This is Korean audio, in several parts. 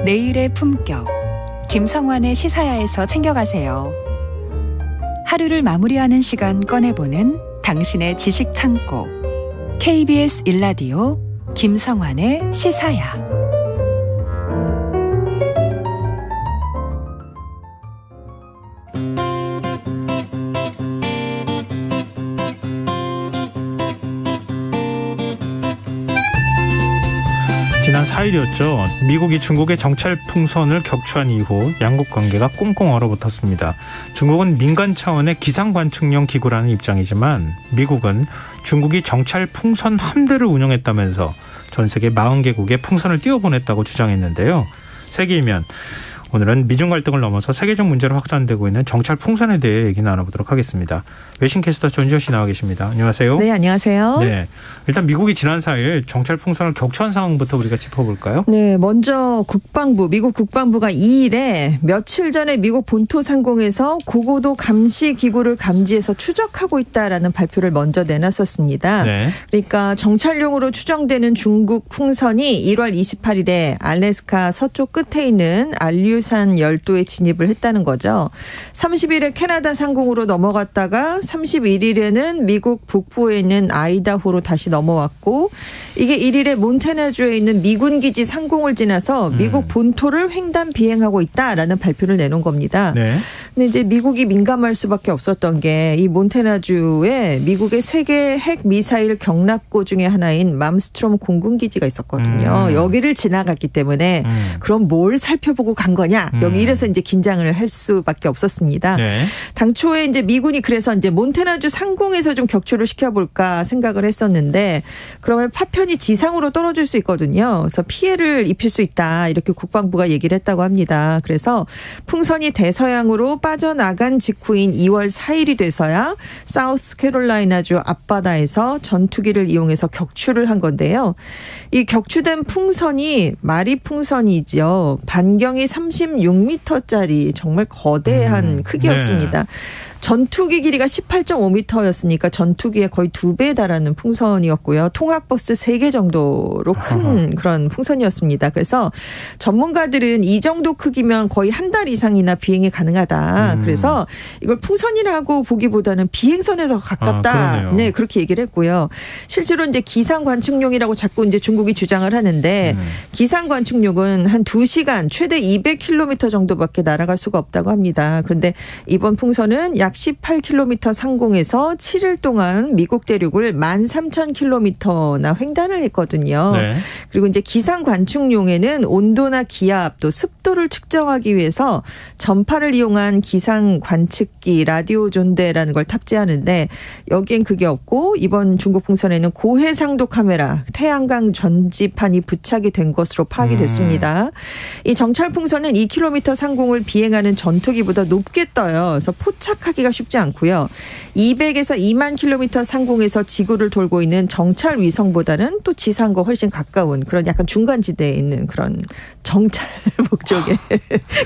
내일의 품격, 김성환의 시사야에서 챙겨가세요. 하루를 마무리하는 시간 꺼내보는 당신의 지식 창고. KBS 1라디오 김성환의 시사야. 지난 4일이었죠. 미국이 중국의 정찰 풍선을 격추한 이후 양국 관계가 꽁꽁 얼어붙었습니다. 중국은 민간 차원의 기상관측용 기구라는 입장이지만 미국은 중국이 정찰 풍선 함대를 운영했다면서 전 세계 40개국에 풍선을 띄워보냈다고 주장했는데요. 세계이면 오늘은 미중 갈등을 넘어서 세계적 문제로 확산되고 있는 정찰 풍선에 대해 얘기 나눠보도록 하겠습니다. 외신캐스터 전지현 씨 나와 계십니다. 안녕하세요. 네, 안녕하세요. 네, 일단 미국이 지난 4일 정찰 풍선을 격추한 상황부터 우리가 짚어볼까요? 네, 먼저 미국 국방부가 2일에 며칠 전에 미국 본토 상공에서 고고도 감시 기구를 감지해서 추적하고 있다라는 발표를 먼저 내놨었습니다. 네. 그러니까 정찰용으로 추정되는 중국 풍선이 1월 28일에 알래스카 서쪽 끝에 있는 알류산 열도에 진입을 했다는 거죠. 30일에 캐나다 상공으로 넘어갔다가 31일에는 미국 북부에 있는 아이다호로 다시 넘어왔고, 이게 1일에 몬태나주에 있는 미군 기지 상공을 지나서 미국 본토를 횡단 비행하고 있다라는 발표를 내놓은 겁니다. 네. 근데 이제 미국이 민감할 수밖에 없었던 게 이 몬태나주에 미국의 세계 핵 미사일 경납고 중에 하나인 맘스트롬 공군 기지가 있었거든요. 여기를 지나갔기 때문에 그럼 뭘 살펴보고 간 거냐? 여기 이래서 이제 긴장을 할 수밖에 없었습니다. 네. 당초에 이제 미군이 그래서 이제 몬태나주 상공에서 좀 격추를 시켜볼까 생각을 했었는데, 그러면 파편이 지상으로 떨어질 수 있거든요. 그래서 피해를 입힐 수 있다, 이렇게 국방부가 얘기를 했다고 합니다. 그래서 풍선이 대서양으로 빠져나간 직후인 2월 4일이 돼서야 사우스캐롤라이나주 앞바다에서 전투기를 이용해서 격추를 한 건데요. 이 격추된 풍선이 마리 풍선이죠. 반경이 36m짜리 정말 거대한 크기였습니다. 네. 전투기 길이가 18.5m였으니까 전투기의 거의 2배에 달하는 풍선이었고요. 통학버스 3개 정도로 큰 그런 풍선이었습니다. 그래서 전문가들은 이 정도 크기면 거의 한 달 이상이나 비행이 가능하다. 그래서 이걸 풍선이라고 보기보다는 비행선에 더 가깝다. 네, 그렇게 얘기를 했고요. 실제로 이제 기상관측용이라고 자꾸 이제 중국이 주장을 하는데, 기상관측용은 한 2시간 최대 200km 정도밖에 날아갈 수가 없다고 합니다. 그런데 이번 풍선은 약 18km 상공에서 7일 동안 미국 대륙을 13,000km나 횡단을 했거든요. 네. 그리고 이제 기상 관측용에는 온도나 기압 또 습도를 측정하기 위해서 전파를 이용한 기상 관측기 라디오 존대라는 걸 탑재하는데, 여기엔 그게 없고 이번 중국 풍선에는 고해상도 카메라, 태양광 전지판이 부착이 된 것으로 파악이 됐습니다. 이 정찰 풍선은 2km 상공을 비행하는 전투기보다 높게 떠요. 그래서 포착하기 쉽지 않고요. 200에서 2만 킬로미터 상공에서 지구를 돌고 있는 정찰 위성보다는 또 지상과 훨씬 가까운 그런 약간 중간지대에 있는 그런 정찰 목적의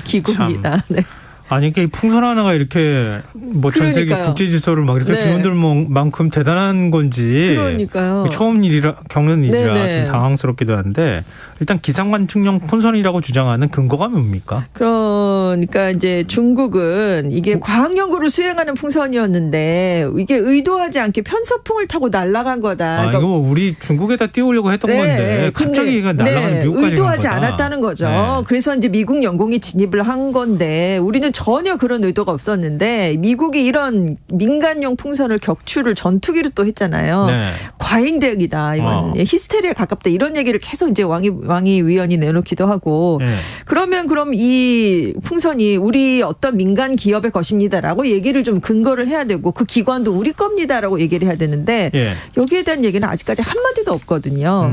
기구입니다. 네. 아니, 이 풍선 하나가 이렇게 뭐 전 세계 국제 질서를 막 이렇게 뒤흔들 만큼 대단한 건지. 그러니까요. 처음 겪는 일이라 좀 당황스럽기도 한데, 일단 기상관측용 풍선이라고 주장하는 근거가 뭡니까? 그러니까 이제 중국은 이게 과학 연구를 수행하는 풍선이었는데 이게 의도하지 않게 편서풍을 타고 날아간 거다. 그러니까 이거 우리 중국에다 띄우려고 했던 건데 갑자기 이거 날아가는 미국까지 의도하지 않았다는 거죠. 네. 그래서 이제 미국 영공이 진입을 한 건데 우리는 전혀 그런 의도가 없었는데 미국이 이런 민간용 풍선을 격추를 전투기로 또 했잖아요. 네. 과잉 대응이다. 이건 히스테리에 가깝다. 이런 얘기를 계속 이제 왕이 위원이 내놓기도 하고. 네. 그럼 이 풍선이 우리 어떤 민간 기업의 것입니다라고 얘기를 좀 근거를 해야 되고, 그 기관도 우리 겁니다라고 얘기를 해야 되는데 네. 여기에 대한 얘기는 아직까지 한마디도 없거든요.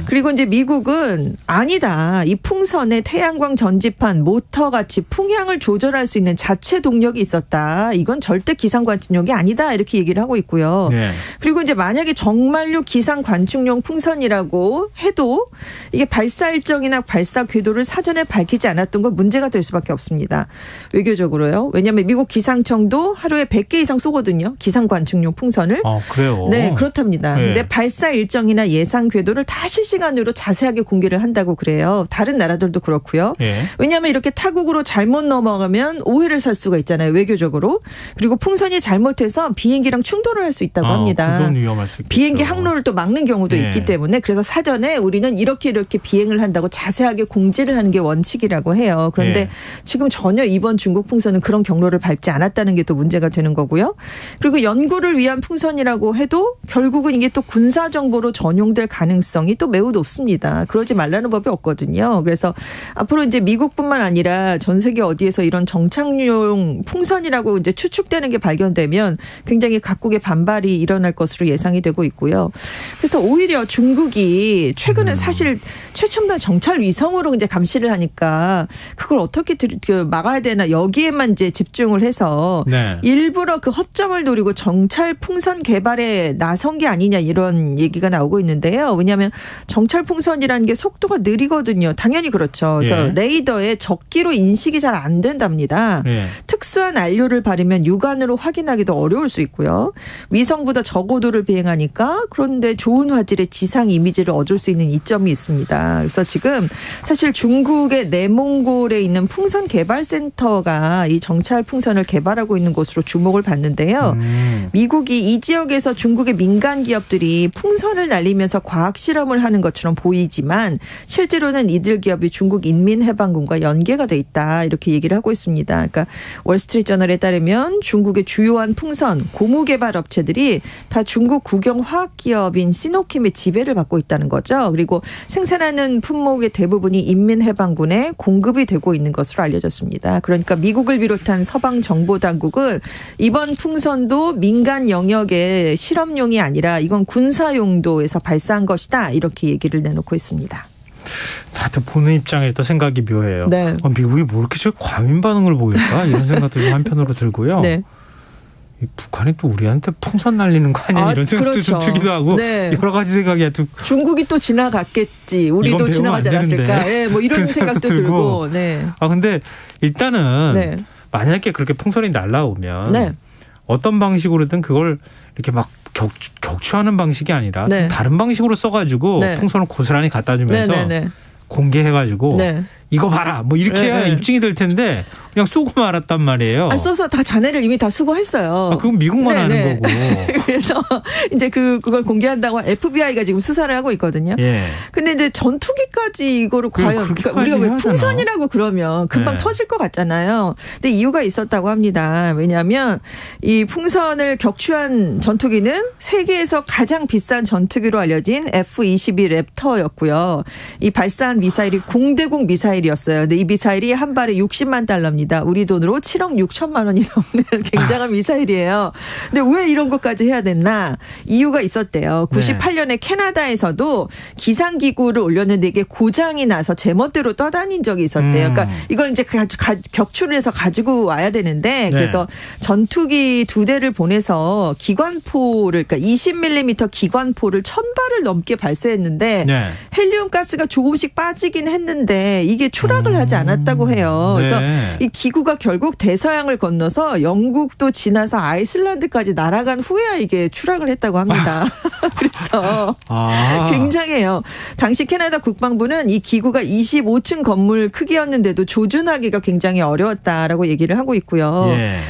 그리고 이제 미국은 아니다. 이 풍선에 태양광 전지판, 모터같이 풍향을 조절할 수 있는 자체 동력이 있었다. 이건 절대 기상관측용이 아니다. 이렇게 얘기를 하고 있고요. 네. 그리고 이제 만약에 정말로 기상관측용 풍선이라고 해도 이게 발사 일정이나 발사 궤도를 사전에 밝히지 않았던 건 문제가 될 수밖에 없습니다. 외교적으로요. 왜냐하면 미국 기상청도 하루에 100개 이상 쏘거든요. 기상관측용 풍선을. 그래요? 네, 그렇답니다. 네. 근데 발사 일정이나 예상 궤도를 다 실시간으로 자세하게 공개를 한다고 그래요. 다른 나라들도 그렇고요. 예. 왜냐하면 이렇게 타국으로 잘못 넘어가면 오해를 살 수가 있잖아요. 외교적으로. 그리고 풍선이 잘못해서 비행기랑 충돌을 할 수 있다고 합니다. 그건 위험할 수 있겠죠. 비행기 항로를 또 막는 경우도 예. 있기 때문에 그래서 사전에 우리는 이렇게 비행을 한다고 자세하게 공지를 하는 게 원칙이라고 해요. 그런데 예. 지금 전혀 이번 중국 풍선은 그런 경로를 밟지 않았다는 게 또 문제가 되는 거고요. 그리고 연구를 위한 풍선이라고 해도 결국은 이게 또 군사 정보로 전용될 가능성이 또 매우 높습니다. 그러지 말라는 법이 없거든요. 그래서 앞으로 이제 미국뿐만 아니라 전 세계 어디에서 이런 정착용 풍선이라고 이제 추측되는 게 발견되면 굉장히 각국의 반발이 일어날 것으로 예상이 되고 있고요. 그래서 오히려 중국이 최근에 사실 최첨단 정찰 위성으로 이제 감시를 하니까 그걸 어떻게 막아야 되나 여기에만 이제 집중을 해서 네. 일부러 그 허점을 노리고 정찰 풍선 개발에 나선 게 아니냐 이런 얘기가 나오고 있는데요. 왜냐하면 정찰 풍선이라는 게 속도가 느리거든요. 당연히 그렇죠. 그래서 예. 레이더에 적기로 인식이 잘 안 된답니다. 예. 특수한 안료를 바르면 육안으로 확인하기도 어려울 수 있고요. 위성보다 저고도를 비행하니까 그런데 좋은 화질의 지상 이미지를 얻을 수 있는 이점이 있습니다. 그래서 지금 사실 중국의 내몽골에 있는 풍선 개발센터가 이 정찰 풍선을 개발하고 있는 곳으로 주목을 받는데요. 미국이 이 지역에서 중국의 민간 기업들이 풍선을 날리면서 과학 실험을 하는 것처럼 보이지만 실제로는 이들 기업이 중국 인민해방군과 연계가 돼 있다 이렇게 얘기를 하고 있습니다. 그러니까 월스트리트저널에 따르면 중국의 주요한 풍선 고무 개발 업체들이 다 중국 국영 화학 기업인 시노킴의 지배를 받고 있다는 거죠. 그리고 생산하는 품목의 대부분이 인민해방군에 공급이 되고 있는 것으로 알려졌습니다. 그러니까 미국을 비롯한 서방 정보 당국은 이번 풍선도 민간 영역의 실험용이 아니라 이건 군사 용도에서 발사한 것이다 이렇게 얘기를 내놓고 있습니다. 다들 보는 입장에 또 생각이 묘해요. 네. 미국이 뭐 이렇게 저 과민 반응을 보일까 이런 생각도 좀 한편으로 들고요. 네. 이 북한이 또 우리한테 풍선 날리는 거 아니야 이런 생각도 그렇죠. 좀 들기도 하고 네. 여러 가지 생각이 하여튼 중국이 또 지나갔겠지. 우리도 지나가지 않았을까. 예, 뭐 이런 생각도 들고. 네. 근데 일단은 네. 만약에 그렇게 풍선이 날라오면 네. 어떤 방식으로든 그걸 이렇게 막 격추하는 방식이 아니라 네. 좀 다른 방식으로 써가지고 네. 풍선을 고스란히 갖다 주면서 네, 네, 네. 공개해가지고 네. 이거 봐라 뭐 이렇게 해야 네, 네. 입증이 될 텐데 그냥 쏘고 말았단 말이에요. 써서 다 자네를 이미 다 수거했어요. 그건 미국만 네, 하는 네. 거고. 그래서 이제 그걸 공개한다고 FBI가 지금 수사를 하고 있거든요. 예. 근데 이제 전투기까지 이거를 과연 그러니까 우리가 왜 풍선이라고 그러면 금방 네. 터질 것 같잖아요. 근데 이유가 있었다고 합니다. 왜냐하면 이 풍선을 격추한 전투기는 세계에서 가장 비싼 전투기로 알려진 F-22 랩터였고요. 이 발사한 미사일이 공대공 미사일이었어요. 근데 이 미사일이 한 발에 60만 달러입니다. 우리 돈으로 7억 6천만 원이 넘는 굉장한 미사일이에요. 근데 왜 이런 것까지 해야 됐나? 이유가 있었대요. 98년에 캐나다에서도 기상기구를 올렸는데 이게 고장이 나서 제멋대로 떠다닌 적이 있었대요. 그러니까 이걸 이제 격추를 해서 가지고 와야 되는데 그래서 전투기 2대를 보내서 기관포를 그러니까 20mm 기관포를 1000발을 넘게 발사했는데 헬리움 가스가 조금씩 빠지긴 했는데 이게 추락을 하지 않았다고 해요. 그래서 이 기구가 결국 대서양을 건너서 영국도 지나서 아이슬란드까지 날아간 후에야 이게 추락을 했다고 합니다. 그래서 굉장해요. 당시 캐나다 국방부는 이 기구가 25층 건물 크기였는데도 조준하기가 굉장히 어려웠다라고 얘기를 하고 있고요.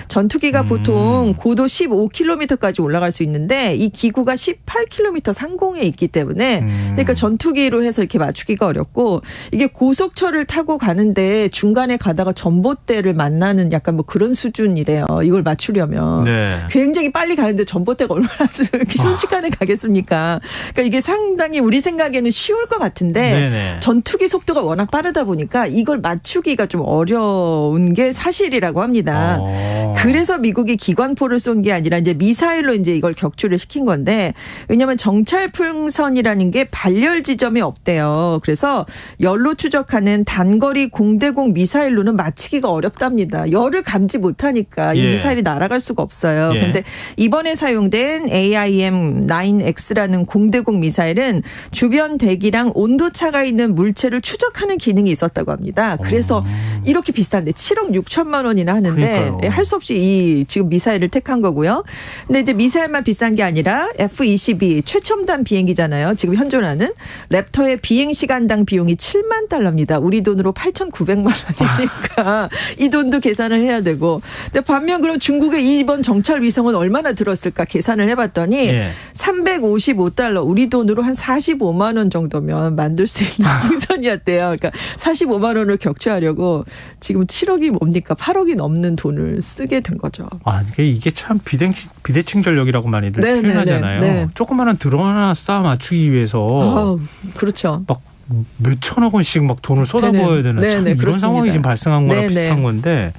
전투기가 보통 고도 15km까지 올라갈 수 있는데 이 기구가 18km 상공에 있기 때문에 그러니까 전투기로 해서 이렇게 맞추기가 어렵고 이게 고속철을 타고 가는데 중간에 가다가 전봇대를 만나는 약간 뭐 그런 수준이래요. 이걸 맞추려면. 굉장히 빨리 가는데 전봇대가 얼마나 순식간에 가겠습니까? 그러니까 이게 상당히 우리 생각에는 쉬울 것 같은데 전투기 속도가 워낙 빠르다 보니까 이걸 맞추기가 좀 어려운 게 사실이라고 합니다. 그래서 미국이 기관포를 쏜 게 아니라 이제 미사일로 이제 이걸 격추를 시킨 건데 왜냐하면 정찰풍선이라는 게 발열 지점이 없대요. 그래서 열로 추적하는 단거리 공대공 미사일로는 맞히기가 어렵답니다. 열을 감지 못하니까 이 미사일이 날아갈 수가 없어요. 그런데 이번에 사용된 AIM-9X라는 공대공 미사일은 주변 대기랑 온도차가 있는 물체를 추적하는 기능이 있었다고 합니다. 그래서 이렇게 비싼데 7억 6천만 원이나 하는데 할 수 없이 이 지금 미사일을 택한 거고요. 근데 이제 미사일만 비싼 게 아니라 F-22 최첨단 비행기잖아요. 지금 현존하는 랩터의 비행 시간당 비용이 7만 달러입니다. 우리 돈으로 8,900만 원이니까 이 돈도 계산을 해야 되고. 근데 반면 그럼 중국의 이번 정찰 위성은 얼마나 들었을까 계산을 해봤더니 355달러 우리 돈으로 한 45만 원 정도면 만들 수 있는 풍선이었대요. 그러니까 45만 원을 격추하려고 지금 7억이 뭡니까 8억이 넘는 돈을 쓰게 된 거죠. 아, 이게 참 비대칭 전력이라고 많이들 표현하잖아요. 조그마한 드론 하나 쌓아 맞추기 위해서 그렇죠. 막 몇천억 원씩 막 돈을 쏟아부어야 되는 참 이런 그렇습니다. 상황이 지금 발생한 거랑 비슷한 건데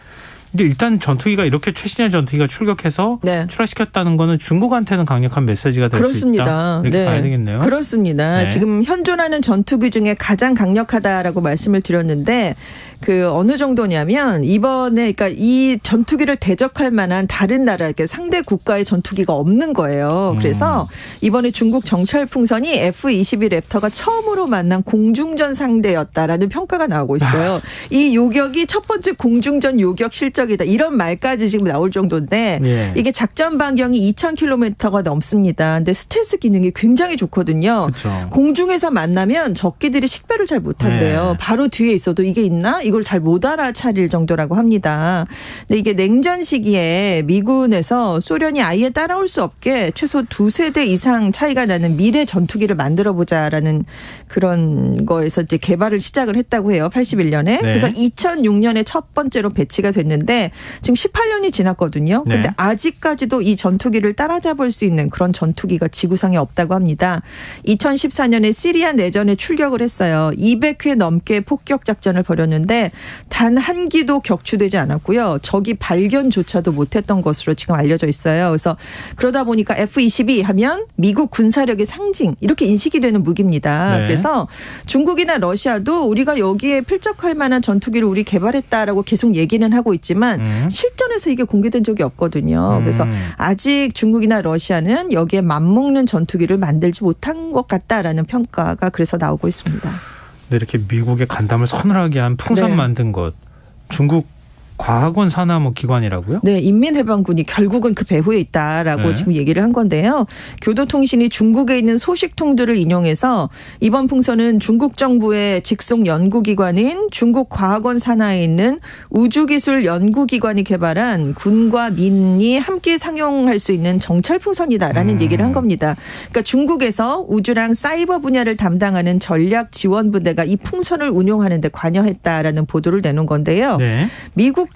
근데 일단 전투기가 이렇게 최신의 전투기가 출격해서 출하시켰다는 거는 중국한테는 강력한 메시지가 될 수 있다. 이렇게 봐야 되겠네요. 그렇습니다. 지금 현존하는 전투기 중에 가장 강력하다라고 말씀을 드렸는데 그 어느 정도냐면 이번에 그러니까 이 전투기를 대적할 만한 다른 나라 이렇게 상대 국가의 전투기가 없는 거예요. 그래서 이번에 중국 정찰 풍선이 F-22 랩터가 처음으로 만난 공중전 상대였다라는 평가가 나오고 있어요. 이 요격이 첫 번째 공중전 요격 실적이다. 이런 말까지 지금 나올 정도인데 이게 작전 반경이 2,000km가 넘습니다. 근데 스텔스 기능이 굉장히 좋거든요. 그렇죠. 공중에서 만나면 적기들이 식별을 잘 못한대요. 바로 뒤에 있어도 이게 있나? 이걸 잘 못 알아차릴 정도라고 합니다. 근데 이게 냉전 시기에 미군에서 소련이 아예 따라올 수 없게 최소 2세대 이상 차이가 나는 미래 전투기를 만들어보자라는 그런 거에서 이제 개발을 시작을 했다고 해요. 81년에. 그래서 2006년에 첫 번째로 배치가 됐는데 지금 18년이 지났거든요. 그런데 아직까지도 이 전투기를 따라잡을 수 있는 그런 전투기가 지구상에 없다고 합니다. 2014년에 시리아 내전에 출격을 했어요. 200회 넘게 폭격 작전을 벌였는데 단 한 기도 격추되지 않았고요. 적이 발견조차도 못했던 것으로 지금 알려져 있어요. 그래서 그러다 보니까 F-22 하면 미국 군사력의 상징 이렇게 인식이 되는 무기입니다. 그래서 중국이나 러시아도 우리가 여기에 필적할 만한 전투기를 우리 개발했다라고 계속 얘기는 하고 있지만 실전에서 이게 공개된 적이 없거든요. 그래서 아직 중국이나 러시아는 여기에 맞먹는 전투기를 만들지 못한 것 같다라는 평가가 그래서 나오고 있습니다. 네, 이렇게 미국의 간담을 서늘하게 한 풍선 만든 것 중국 과학원 산하 기관이라고요? 네, 인민해방군이 결국은 그 배후에 있다라고 지금 얘기를 한 건데요. 교도통신이 중국에 있는 소식통들을 인용해서 이번 풍선은 중국 정부의 직속 연구기관인 중국과학원 산하에 있는 우주기술연구기관이 개발한 군과 민이 함께 상용할 수 있는 정찰 풍선이다라는 얘기를 한 겁니다. 그러니까 중국에서 우주랑 사이버 분야를 담당하는 전략지원부대가 이 풍선을 운용하는 데 관여했다라는 보도를 내놓은 건데요. 미국도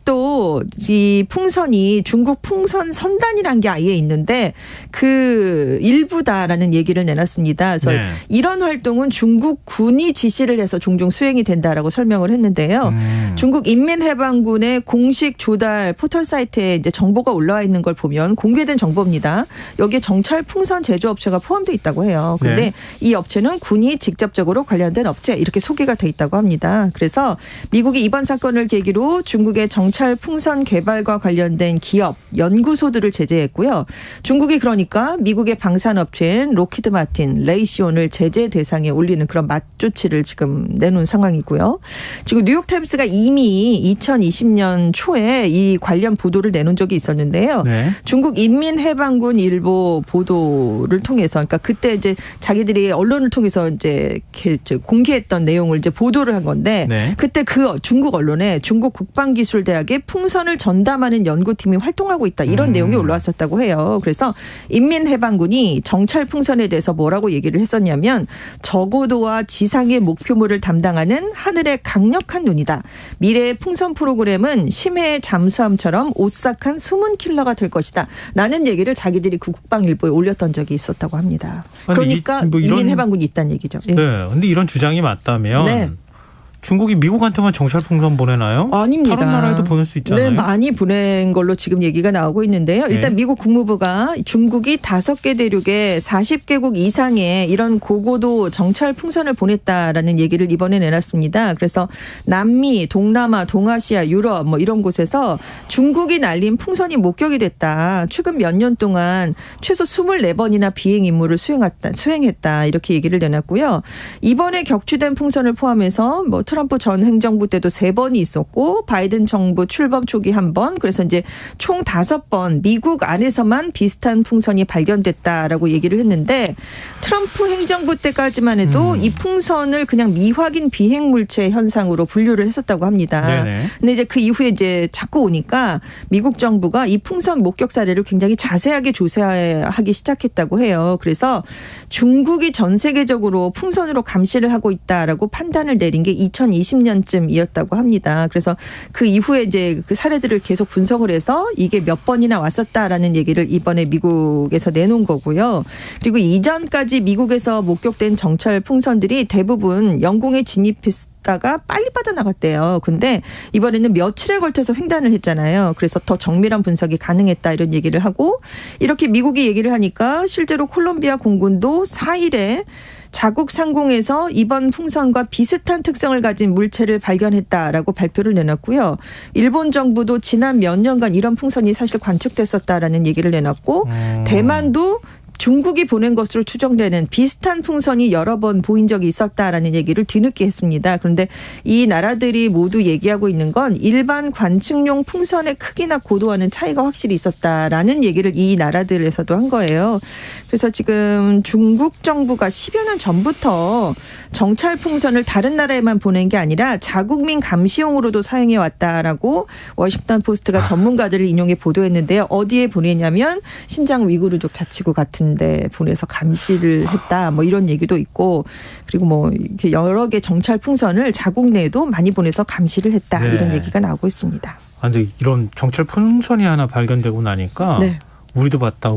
이 풍선이 중국 풍선 선단이라는 게 아예 있는데 그 일부다라는 얘기를 내놨습니다. 그래서 이런 활동은 중국 군이 지시를 해서 종종 수행이 된다라고 설명을 했는데요. 중국 인민해방군의 공식 조달 포털 사이트에 이제 정보가 올라와 있는 걸 보면 공개된 정보입니다. 여기에 정찰 풍선 제조업체가 포함되어 있다고 해요. 그런데 이 업체는 군이 직접적으로 관련된 업체 이렇게 소개가 돼 있다고 합니다. 그래서 미국이 이번 사건을 계기로 중국의 정찰 풍선 개발과 관련된 기업, 연구소들을 제재했고요. 중국이 그러니까 미국의 방산업체인 로키드 마틴, 레이시온을 제재 대상에 올리는 그런 맞조치를 지금 내놓은 상황이고요. 지금 뉴욕타임스가 이미 2020년 초에 이 관련 보도를 내놓은 적이 있었는데요. 중국 인민해방군 일보 보도를 통해서 그러니까 그때 이제 자기들이 언론을 통해서 이제 공개했던 내용을 이제 보도를 한 건데 그때 그 중국 언론에 중국 국방기술대학에 풍선을 전담하는 연구팀이 활동하고 있다. 이런 내용이 올라왔었다고 해요. 그래서 인민해방군이 정찰 풍선에 대해서 뭐라고 얘기를 했었냐면 저고도와 지상의 목표물을 담당하는 하늘의 강력한 눈이다. 미래의 풍선 프로그램은 심해의 잠수함처럼 오싹한 숨은 킬러가 될 것이다. 라는 얘기를 자기들이 그 국방일보에 올렸던 적이 있었다고 합니다. 그러니까 인민해방군이 있다는 얘기죠. 그런데 이런 주장이 맞다면 중국이 미국한테만 정찰 풍선 보내나요? 아닙니다. 다른 나라에도 보낼 수 있잖아요. 네, 많이 보낸 걸로 지금 얘기가 나오고 있는데요. 일단 네. 미국 국무부가 중국이 5개 대륙에 40개국 이상의 이런 고고도 정찰 풍선을 보냈다라는 얘기를 이번에 내놨습니다. 그래서 남미, 동남아, 동아시아, 유럽 뭐 이런 곳에서 중국이 날린 풍선이 목격이 됐다. 최근 몇 년 동안 최소 24번이나 비행 임무를 수행했다. 이렇게 얘기를 내놨고요. 이번에 격추된 풍선을 포함해서 뭐 트럼프 전 행정부 때도 3번이 있었고 바이든 정부 출범 초기 1번 그래서 이제 총 5번 미국 안에서만 비슷한 풍선이 발견됐다라고 얘기를 했는데 트럼프 행정부 때까지만 해도 이 풍선을 그냥 미확인 비행 물체 현상으로 분류를 했었다고 합니다. 네네. 근데 이제 그 이후에 이제 자꾸 오니까 미국 정부가 이 풍선 목격 사례를 굉장히 자세하게 조사하기 시작했다고 해요. 그래서 중국이 전 세계적으로 풍선으로 감시를 하고 있다라고 판단을 내린 게 2020년쯤이었다고 합니다. 그래서 그 이후에 이제 그 사례들을 계속 분석을 해서 이게 몇 번이나 왔었다라는 얘기를 이번에 미국에서 내놓은 거고요. 그리고 이전까지 미국에서 목격된 정찰 풍선들이 대부분 영공에 진입했다가 빨리 빠져나갔대요. 근데 이번에는 며칠에 걸쳐서 횡단을 했잖아요. 그래서 더 정밀한 분석이 가능했다 이런 얘기를 하고 이렇게 미국이 얘기를 하니까 실제로 콜롬비아 공군도 4일에 자국 상공에서 이번 풍선과 비슷한 특성을 가진 물체를 발견했다라고 발표를 내놨고요. 일본 정부도 지난 몇 년간 이런 풍선이 사실 관측됐었다라는 얘기를 내놨고 대만도 중국이 보낸 것으로 추정되는 비슷한 풍선이 여러 번 보인 적이 있었다라는 얘기를 뒤늦게 했습니다. 그런데 이 나라들이 모두 얘기하고 있는 건 일반 관측용 풍선의 크기나 고도와는 차이가 확실히 있었다라는 얘기를 이 나라들에서도 한 거예요. 그래서 지금 중국 정부가 10여 년 전부터 정찰 풍선을 다른 나라에만 보낸 게 아니라 자국민 감시용으로도 사용해 왔다라고 워싱턴 포스트가 전문가들을 인용해 보도했는데요. 어디에 보내냐면 신장 위구르족 자치구 같은 데 보내서 감시를 했다 뭐 이런 얘기도 있고 그리고 뭐 이렇게 여러 개 정찰 풍선을 자국 내에도 많이 보내서 감시를 했다 네. 이런 얘기가 나오고 있습니다. 아, 근데 이런 정찰 풍선이 하나 발견되고 나니까 네. 우리도 봤다.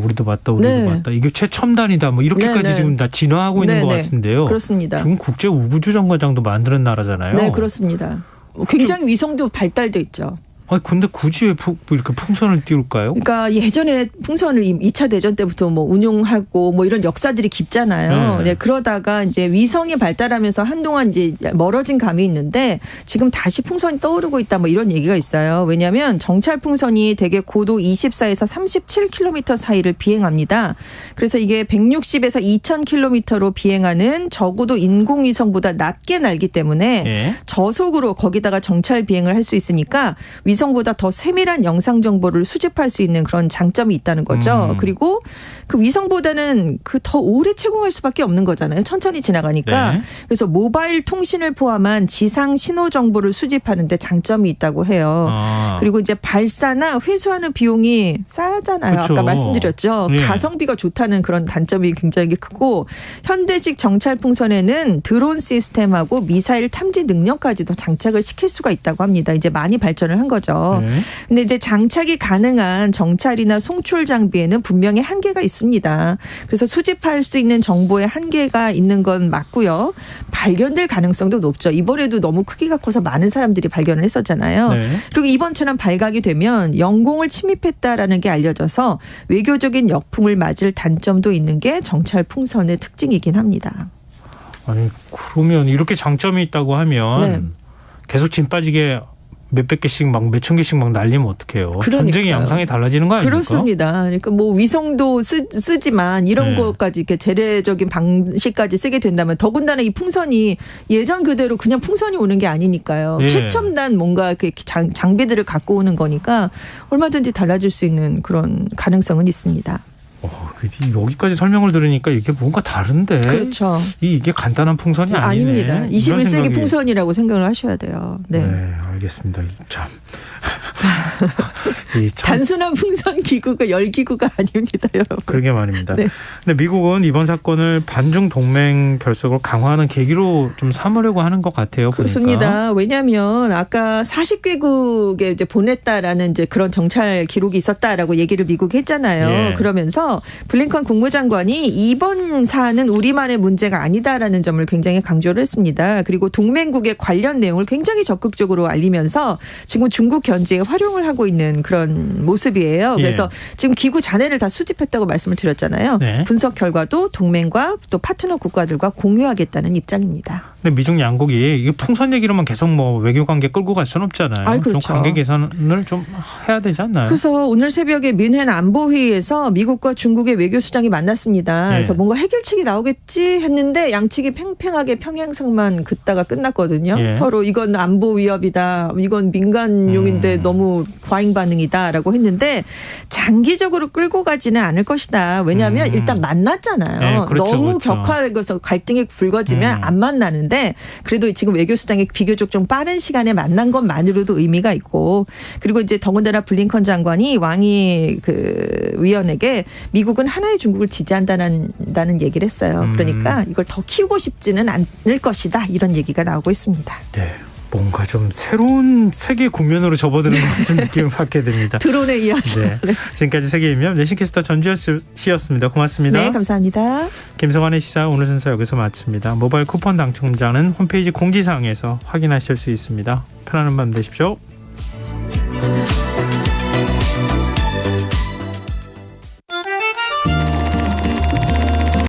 네. 봤다. 이게 최첨단이다. 뭐 이렇게까지 네, 네. 지금 다 진화하고 있는 것 같은데요. 그렇습니다. 중국 국제 우주 정거장도 만드는 나라잖아요. 네, 그렇습니다. 굉장히 위성도 발달돼 있죠. 아니 근데 굳이 왜 이렇게 풍선을 띄울까요? 그러니까 예전에 풍선을 2차 대전 때부터 뭐 운용하고 뭐 이런 역사들이 깊잖아요. 네. 네, 그러다가 이제 위성이 발달하면서 한동안 이제 멀어진 감이 있는데 지금 다시 풍선이 떠오르고 있다 뭐 이런 얘기가 있어요. 왜냐하면 정찰 풍선이 대개 고도 24에서 37km 사이를 비행합니다. 그래서 이게 160에서 2000km로 비행하는 적어도 인공위성보다 낮게 날기 때문에 네. 저속으로 거기다가 정찰 비행을 할 수 있으니까 위성보다 더 세밀한 영상 정보를 수집할 수 있는 그런 장점이 있다는 거죠. 그리고 그 위성보다는 그 더 오래 채공할 수밖에 없는 거잖아요. 천천히 지나가니까. 네. 그래서 모바일 통신을 포함한 지상 신호 정보를 수집하는 데 장점이 있다고 해요. 아. 그리고 이제 발사나 회수하는 비용이 싸잖아요. 그쵸. 아까 말씀드렸죠. 네. 가성비가 좋다는 그런 단점이 굉장히 크고 현대식 정찰 풍선에는 드론 시스템하고 미사일 탐지 능력까지도 장착을 시킬 수가 있다고 합니다. 이제 많이 발전을 한 거죠. 네. 근데 이제 장착이 가능한 정찰이나 송출 장비에는 분명히 한계가 있습니다. 그래서 수집할 수 있는 정보에 한계가 있는 건 맞고요. 발견될 가능성도 높죠. 이번에도 너무 크기가 커서 많은 사람들이 발견을 했었잖아요. 네. 그리고 이번처럼 발각이 되면 영공을 침입했다라는 게 알려져서 외교적인 역풍을 맞을 단점도 있는 게 정찰 풍선의 특징이긴 합니다. 아니 그러면 이렇게 장점이 있다고 하면 네. 계속 진 빠지게 몇백 개씩 막 몇천 개씩 막 날리면 어떡해요. 그러니까요. 전쟁의 양상이 달라지는 거 아닙니까? 그렇습니다. 그러니까 뭐 위성도 쓰지만 이런 네. 것까지 이렇게 재래적인 방식까지 쓰게 된다면 더군다나 이 풍선이 예전 그대로 그냥 풍선이 오는 게 아니니까요. 네. 최첨단 뭔가 이렇게 장비들을 갖고 오는 거니까 얼마든지 달라질 수 있는 그런 가능성은 있습니다. 여기까지 설명을 들으니까 이게 뭔가 다른데. 그렇죠. 이게 간단한 풍선이 아니네. 아닙니다. 이런 21세기 생각이. 풍선이라고 생각을 하셔야 돼요. 네. 네, 알겠습니다. 참. 단순한 풍선 기구가 열기구가 아닙니다, 여러분. 그러게 말입니다. 네. 근데 미국은 이번 사건을 반중 동맹 결속을 강화하는 계기로 좀 삼으려고 하는 것 같아요. 그렇습니다. 보니까. 왜냐하면 아까 40개국에 이제 보냈다라는 이제 그런 정찰 기록이 있었다라고 얘기를 미국이 했잖아요. 예. 그러면서 블링컨 국무장관이 이번 사안은 우리만의 문제가 아니다라는 점을 굉장히 강조를 했습니다. 그리고 동맹국의 관련 내용을 굉장히 적극적으로 알리면서 지금 중국 견제에 활용을 하고 있는 그런 모습이에요. 그래서 지금 기구 잔해를 다 수집했다고 말씀을 드렸잖아요. 네. 분석 결과도 동맹과 또 파트너 국가들과 공유하겠다는 입장입니다. 근데 미중 양국이 이게 풍선 얘기로만 계속 뭐 외교 관계 끌고 갈 수는 없잖아요. 그렇죠. 좀 관계 개선을 좀 해야 되지 않나요? 그래서 오늘 새벽에 뮌헨 안보회의에서 미국과 중국의 외교수장이 만났습니다. 그래서 뭔가 해결책이 나오겠지 했는데 양측이 팽팽하게 평행선만 긋다가 끝났거든요. 서로 이건 안보 위협이다. 이건 민간용인데 너무 과잉 반응이다라고 했는데 장기적으로 끌고 가지는 않을 것이다. 왜냐하면 일단 만났잖아요. 그렇죠, 너무 그렇죠. 격화해서 갈등이 불거지면 안 만나는데 그래도 지금 외교수장이 비교적 좀 빠른 시간에 만난 것만으로도 의미가 있고 그리고 이제 더군다나 블링컨 장관이 왕이 그 위원에게 미국은 하나의 중국을 지지한다는 얘기를 했어요. 그러니까 이걸 더 키우고 싶지는 않을 것이다. 이런 얘기가 나오고 있습니다. 네. 뭔가 좀 새로운 세계 국면으로 접어드는 것 같은 느낌을 받게 됩니다. 드론에 이어서. 네. 지금까지 세계인면 내신캐스터 전주현 씨였습니다. 고맙습니다. 네, 감사합니다. 김성환의 시사 오늘 순서 여기서 마칩니다. 모바일 쿠폰 당첨자는 홈페이지 공지사항에서 확인하실 수 있습니다. 편안한 밤 되십시오.